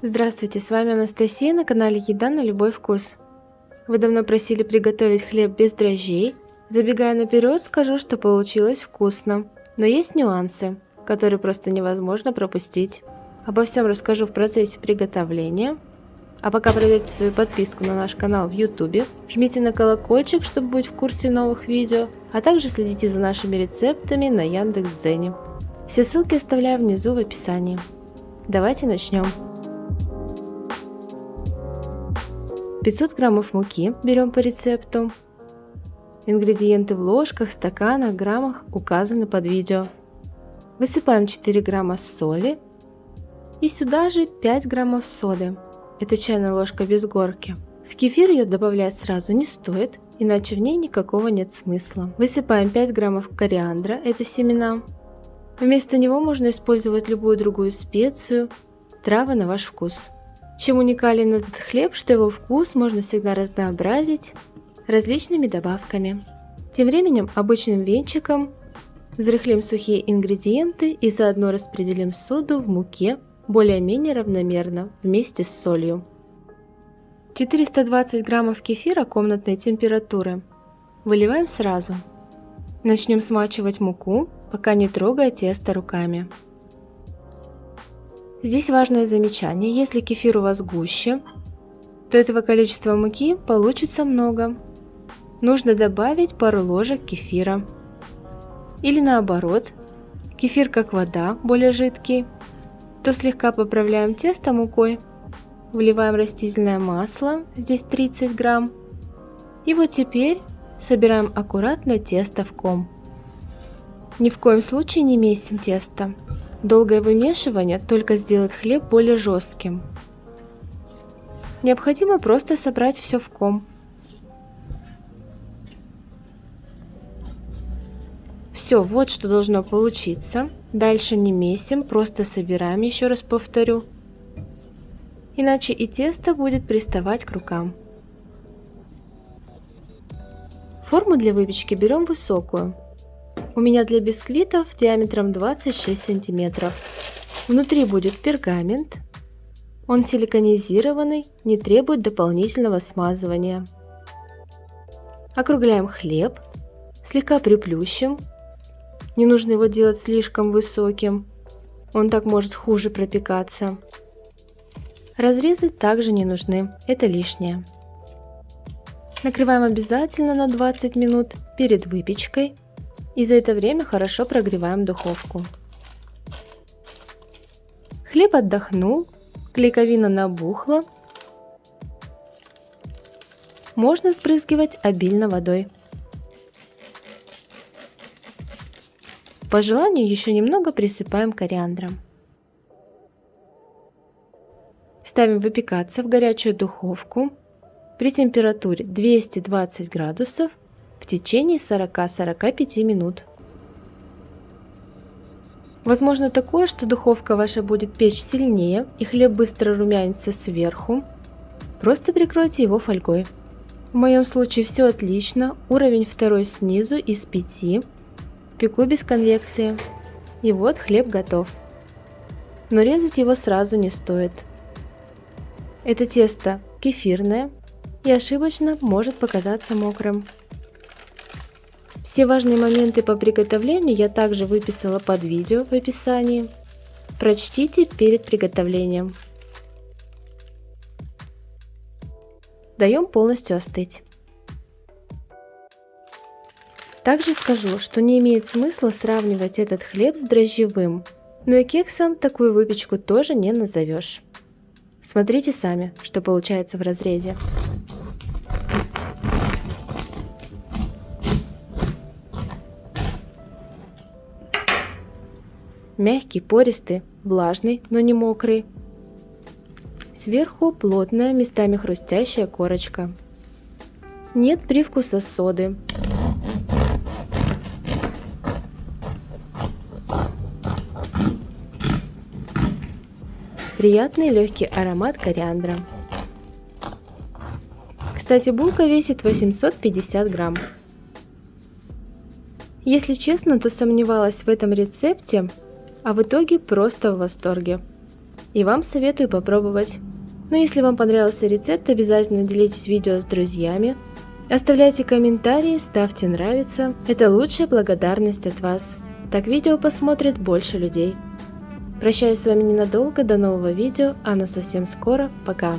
Здравствуйте, с вами Анастасия на канале Еда на любой вкус. Вы давно просили приготовить хлеб без дрожжей. Забегая наперед, скажу, что получилось вкусно. Но есть нюансы, которые просто невозможно пропустить. Обо всем расскажу в процессе приготовления. А пока проверьте свою подписку на наш канал в YouTube, жмите на колокольчик, чтобы быть в курсе новых видео, а также следите за нашими рецептами на Яндекс.Дзене. Все ссылки оставляю внизу в описании. Давайте начнем. 500 граммов муки берем по рецепту. Ингредиенты в ложках, стаканах, граммах указаны под видео. Высыпаем 4 грамма соли и сюда же 5 граммов соды. Это чайная ложка без горки. В кефир ее добавлять сразу не стоит, иначе в ней никакого нет смысла. Высыпаем 5 граммов кориандра, это семена. Вместо него можно использовать любую другую специю, травы на ваш вкус. Чем уникален этот хлеб, что его вкус можно всегда разнообразить различными добавками. Тем временем обычным венчиком взрыхлим сухие ингредиенты и заодно распределим соду в муке более-менее равномерно вместе с солью. 420 граммов кефира комнатной температуры выливаем сразу. Начнем смачивать муку, пока не трогая тесто руками. Здесь важное замечание: если кефир у вас гуще, то этого количества муки получится много. Нужно добавить пару ложек кефира. Или наоборот, кефир как вода, более жидкий, то слегка поправляем тесто мукой, вливаем растительное масло, здесь 30 грамм. И вот теперь собираем аккуратно тесто в ком. Ни в коем случае не месим тесто. Долгое вымешивание только сделает хлеб более жестким. Необходимо просто собрать все в ком. Все, вот что должно получиться. Дальше не месим, просто собираем, еще раз повторю. Иначе и тесто будет приставать к рукам. Форму для выпечки берем высокую. У меня для бисквитов диаметром 26 сантиметров. Внутри будет пергамент. Он силиконизированный, не требует дополнительного смазывания. Округляем хлеб, слегка приплющим. Не нужно его делать слишком высоким, он так может хуже пропекаться. Разрезы также не нужны, это лишнее. Накрываем обязательно на 20 минут перед выпечкой. И за это время хорошо прогреваем духовку. Хлеб отдохнул, клейковина набухла. Можно сбрызгивать обильно водой. По желанию еще немного присыпаем кориандром. Ставим выпекаться в горячую духовку при температуре 220 градусов в течение 40-45 минут. Возможно такое, что духовка ваша будет печь сильнее и хлеб быстро румянится сверху. Просто прикройте его фольгой. В моем случае все отлично, уровень 2 снизу из 5. Пеку без конвекции. И вот хлеб готов. Но резать его сразу не стоит. Это тесто кефирное и ошибочно может показаться мокрым. Все важные моменты по приготовлению я также выписала под видео в описании. Прочтите перед приготовлением. Даем полностью остыть. Также скажу, что не имеет смысла сравнивать этот хлеб с дрожжевым, но и кексом такую выпечку тоже не назовешь. Смотрите сами, что получается в разрезе. Мягкий, пористый, влажный, но не мокрый. Сверху плотная, местами хрустящая корочка. Нет привкуса соды. Приятный легкий аромат кориандра. Кстати, булка весит 850 грамм. Если честно, то сомневалась в этом рецепте, а в итоге просто в восторге. И вам советую попробовать. Но если вам понравился рецепт, обязательно делитесь видео с друзьями. Оставляйте комментарии, ставьте нравится. Это лучшая благодарность от вас. Так видео посмотрит больше людей. Прощаюсь с вами ненадолго, до нового видео, а на совсем скоро. Пока!